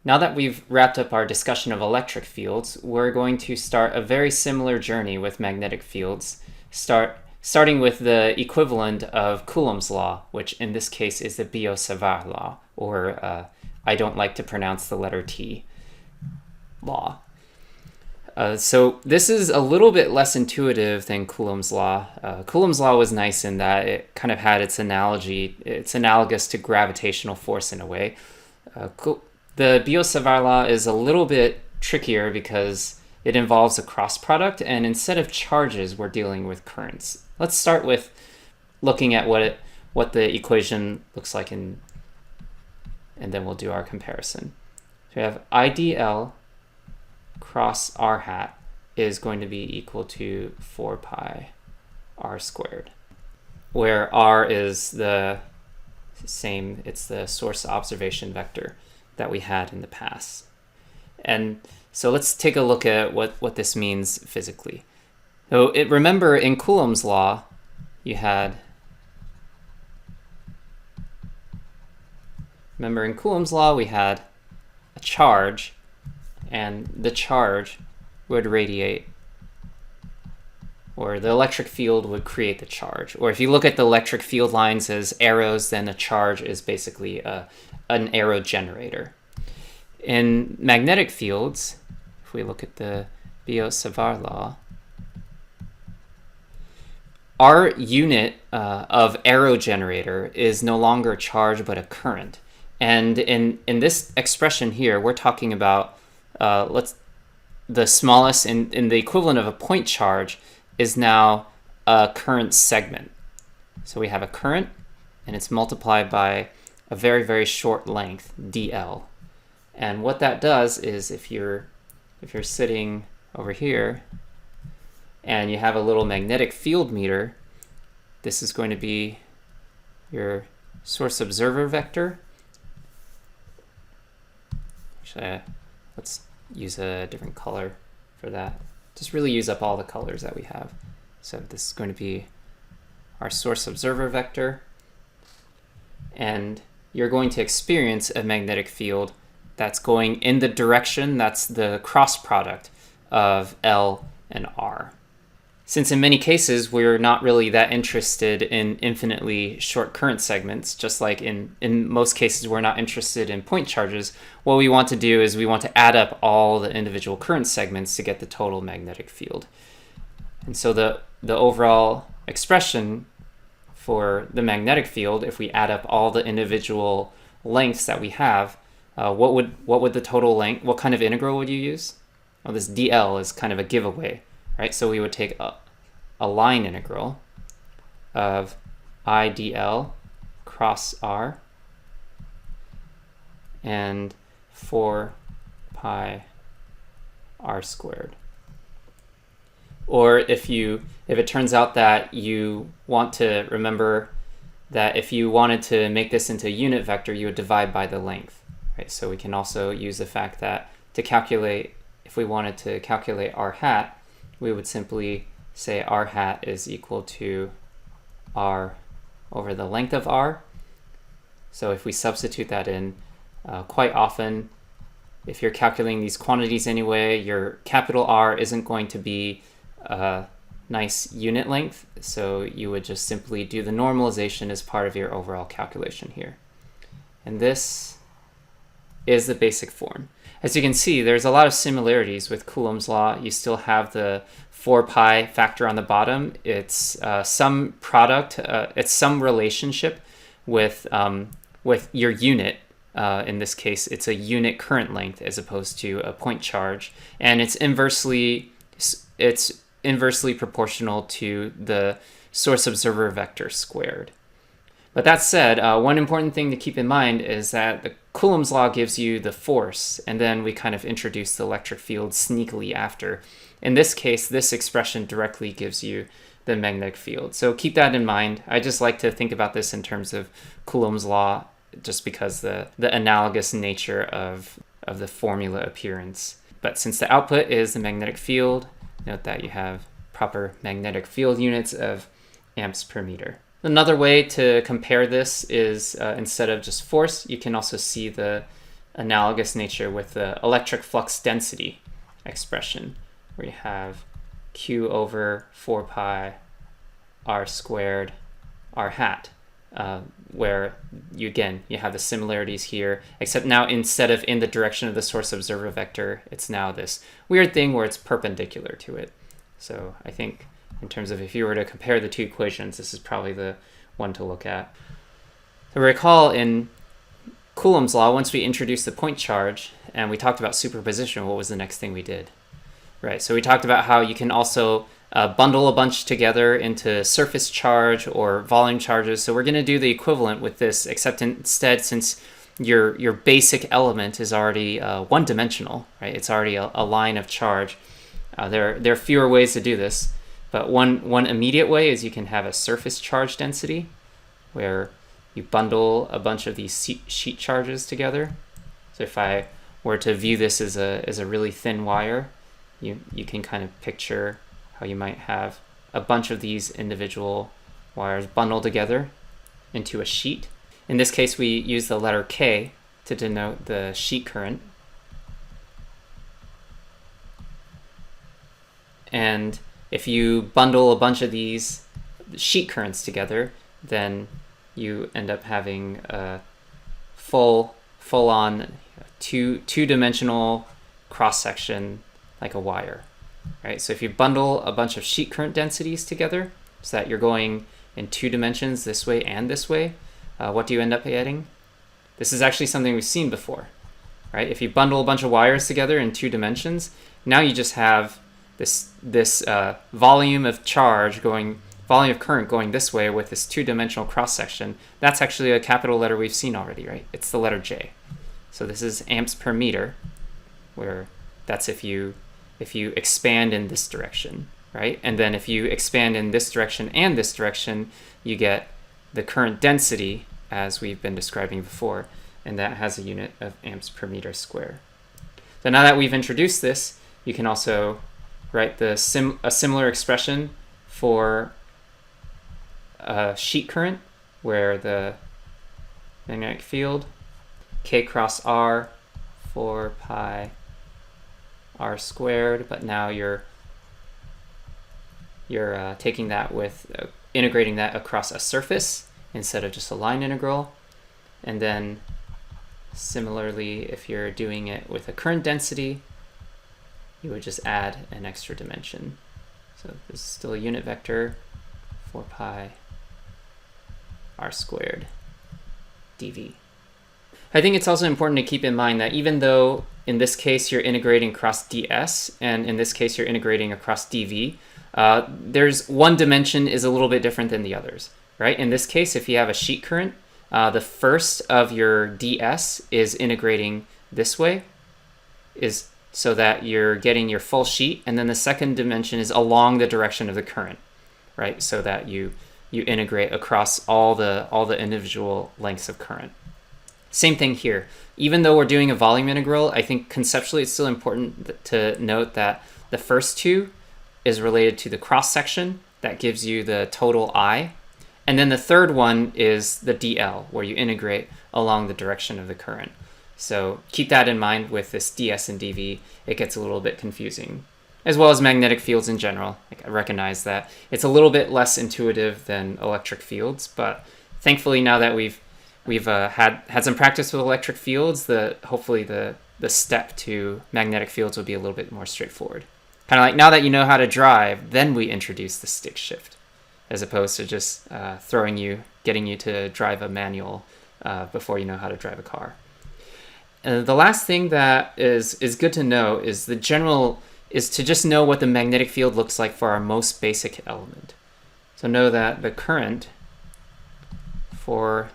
Now that we've wrapped up our discussion of electric fields, we're going to start a very similar journey with magnetic fields, starting with the equivalent of Coulomb's law, which in this case is the Biot-Savart law, or I don't like to pronounce the letter T, law. So this is a little bit less intuitive than Coulomb's law. Coulomb's law was nice in that it kind of had its analogy. It's analogous to gravitational force in a way. The Biot-Savart law is a little bit trickier because it involves a cross product, and instead of charges, we're dealing with currents. Let's start with looking at what the equation looks like, and then we'll do our comparison. So we have IDL cross r hat is going to be equal to 4 pi r squared, where r is the same, it's the source observation vector that we had in the past. And so let's take a look at what this means physically. So remember in Coulomb's law, we had a charge, and the charge would radiate, or the electric field would create the charge. Or if you look at the electric field lines as arrows, then a charge is basically an arrow generator. In magnetic fields, if we look at the Biot-Savart law, our unit of arrow generator is no longer a charge but a current. And in this expression here, we're talking about the smallest, in the equivalent of a point charge, is now a current segment. So we have a current, and it's multiplied by a very, very short length, dl. And what that does is if you're sitting over here and you have a little magnetic field meter, this is going to be your source observer vector. Actually, let's use a different color for that. Just really use up all the colors that we have. So this is going to be our source observer vector, and you're going to experience a magnetic field that's going in the direction, that's the cross product of L and R. Since in many cases we're not really that interested in infinitely short current segments, just like in most cases we're not interested in point charges, what we want to do is we want to add up all the individual current segments to get the total magnetic field. And so the overall expression for the magnetic field, if we add up all the individual lengths that we have, what would the total length, what kind of integral would you use? Well, this dl is kind of a giveaway, right? So we would take a line integral of I dl cross r and 4 pi r squared. Or if it turns out that you want to remember that if you wanted to make this into a unit vector, you would divide by the length. Right? So we can also use the fact that to calculate, if we wanted to calculate r hat, we would simply say r hat is equal to r over the length of r. So if we substitute that in, quite often, if you're calculating these quantities anyway, your capital R isn't going to be a nice unit length, so you would just simply do the normalization as part of your overall calculation here. And this is the basic form. As you can see, there's a lot of similarities with Coulomb's law. You still have the 4 pi factor on the bottom. It's some product, it's some relationship with your unit. In this case, it's a unit current length as opposed to a point charge, and it's inversely proportional to the source observer vector squared. But that said, one important thing to keep in mind is that the Coulomb's law gives you the force, and then we kind of introduce the electric field sneakily after. In this case, this expression directly gives you the magnetic field. So keep that in mind. I just like to think about this in terms of Coulomb's law, just because the analogous nature of the formula appearance. But since the output is the magnetic field, note that you have proper magnetic field units of amps per meter. Another way to compare this is instead of just force, you can also see the analogous nature with the electric flux density expression, where you have Q over 4 pi r squared r hat, where you have the similarities here, except now instead of in the direction of the source observer vector, it's now this weird thing where it's perpendicular to it. So I think in terms of if you were to compare the two equations, this is probably the one to look at. So recall in Coulomb's law, once we introduced the point charge and we talked about superposition, what was the next thing we did? Right, so we talked about how you can also bundle a bunch together into surface charge or volume charges. So we're going to do the equivalent with this, except instead, since your basic element is already one-dimensional, right? It's already a line of charge. There are fewer ways to do this, but one immediate way is you can have a surface charge density, where you bundle a bunch of these sheet charges together. So if I were to view this as a really thin wire, you can kind of picture how you might have a bunch of these individual wires bundled together into a sheet. In this case, we use the letter K to denote the sheet current. And if you bundle a bunch of these sheet currents together, then you end up having a full-on two-dimensional cross-section like a wire, right? So if you bundle a bunch of sheet current densities together so that you're going in 2 dimensions this way and this way, what do you end up getting? This is actually something we've seen before, right? If you bundle a bunch of wires together in 2 dimensions, now you just have this volume of current going this way with this 2-dimensional cross-section. That's actually a capital letter we've seen already, right? It's the letter J. So this is amps per meter, where that's if you expand in this direction, right? And then if you expand in this direction and this direction, you get the current density as we've been describing before, and that has a unit of amps per meter square. So now that we've introduced this, you can also write a similar expression for a sheet current, where the magnetic field K cross R 4 pi r squared, but now you're taking that with integrating that across a surface instead of just a line integral. And then similarly, if you're doing it with a current density, you would just add an extra dimension. So this is still a unit vector, 4 pi r squared dv. I think it's also important to keep in mind that even though in this case you're integrating across ds, and in this case you're integrating across dv, there's one dimension is a little bit different than the others, right? In this case, if you have a sheet current, the first of your ds is integrating this way, is so that you're getting your full sheet, and then the second dimension is along the direction of the current, right? So that you integrate across all the individual lengths of current. Same thing here. Even though we're doing a volume integral, I think conceptually it's still important to note that the first two is related to the cross-section that gives you the total I. And then the third one is the dl, where you integrate along the direction of the current. So keep that in mind with this ds and dv. It gets a little bit confusing, as well as magnetic fields in general. I recognize that it's a little bit less intuitive than electric fields, but thankfully now that we've had some practice with electric fields, hopefully the step to magnetic fields will be a little bit more straightforward. Kind of like now that you know how to drive, then we introduce the stick shift, as opposed to just getting you to drive a manual before you know how to drive a car. The last thing that is good to know is to just know what the magnetic field looks like for our most basic element. So know that the current for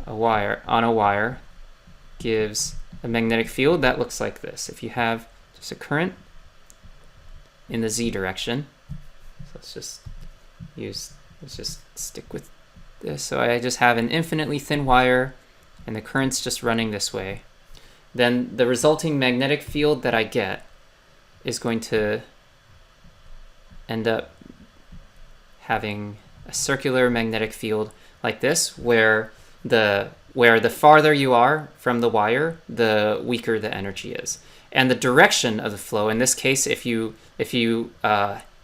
a wire gives a magnetic field that looks like this. If you have just a current in the z direction, so let's just stick with this. So I just have an infinitely thin wire and the current's just running this way. Then the resulting magnetic field that I get is going to end up having a circular magnetic field like this, where the where the farther you are from the wire, the weaker the energy is. And the direction of the flow, in this case, if you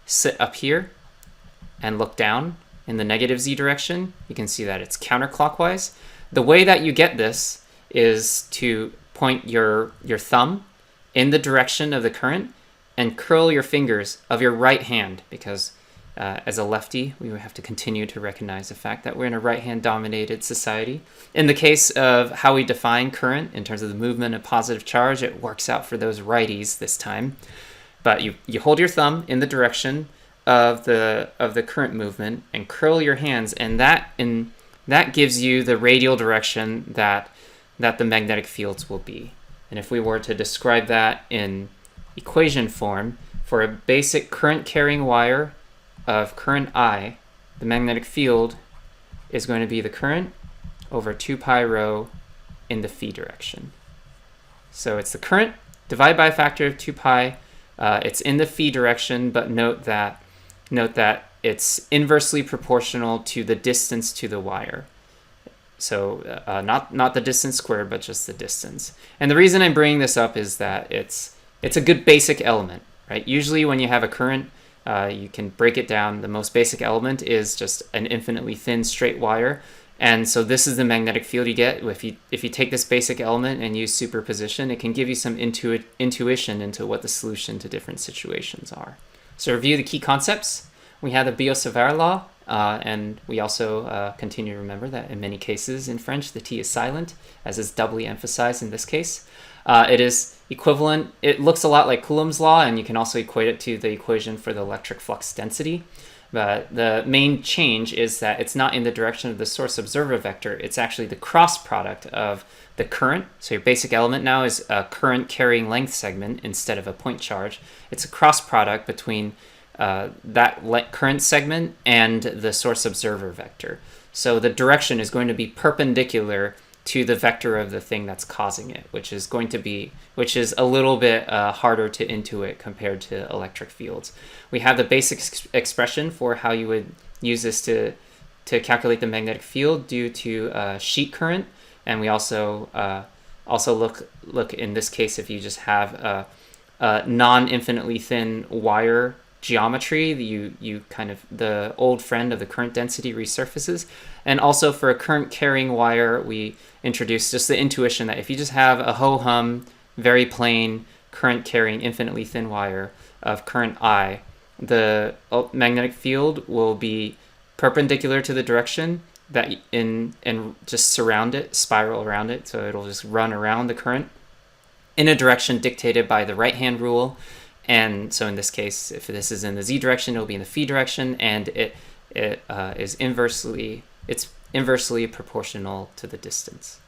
sit up here and look down in the negative z direction, you can see that it's counterclockwise. The way that you get this is to point your thumb in the direction of the current and curl your fingers of your right hand, because as a lefty, we would have to continue to recognize the fact that we're in a right-hand dominated society. In the case of how we define current in terms of the movement of positive charge, it works out for those righties this time. But you hold your thumb in the direction of the current movement and curl your hands, and that gives you the radial direction that the magnetic fields will be. And if we were to describe that in equation form, for a basic current carrying wire of current I, the magnetic field is going to be the current over 2 pi rho in the phi direction. So it's the current divided by a factor of 2 pi. It's in the phi direction, but note that it's inversely proportional to the distance to the wire. So not the distance squared, but just the distance. And the reason I'm bringing this up is that it's a good basic element, right? Usually when you have a current, you can break it down. The most basic element is just an infinitely thin straight wire. And so this is the magnetic field you get. If you take this basic element and use superposition, it can give you some intuition into what the solution to different situations are. So to review the key concepts, we have the Biot-Savart Law, and we also continue to remember that in many cases in French, the T is silent, as is doubly emphasized in this case. It is equivalent. It looks a lot like Coulomb's law, and you can also equate it to the equation for the electric flux density. But the main change is that it's not in the direction of the source observer vector. It's actually the cross product of the current. So your basic element now is a current carrying length segment instead of a point charge. It's a cross product between that current segment and the source observer vector. So the direction is going to be perpendicular to the vector of the thing that's causing it, which is a little bit harder to intuit compared to electric fields. We have the basic expression for how you would use this to calculate the magnetic field due to sheet current, and we also look in this case if you just have a non-infinitely thin wire geometry, you kind of, the old friend of the current density resurfaces. And also for a current carrying wire, we introduced just the intuition that if you just have a ho-hum, very plain current carrying infinitely thin wire of current I, the magnetic field will be perpendicular to the direction that and just surround it, spiral around it, so it'll just run around the current in a direction dictated by the right-hand rule. And so in this case, if this is in the z direction, it'll be in the phi direction, and it's inversely proportional to the distance.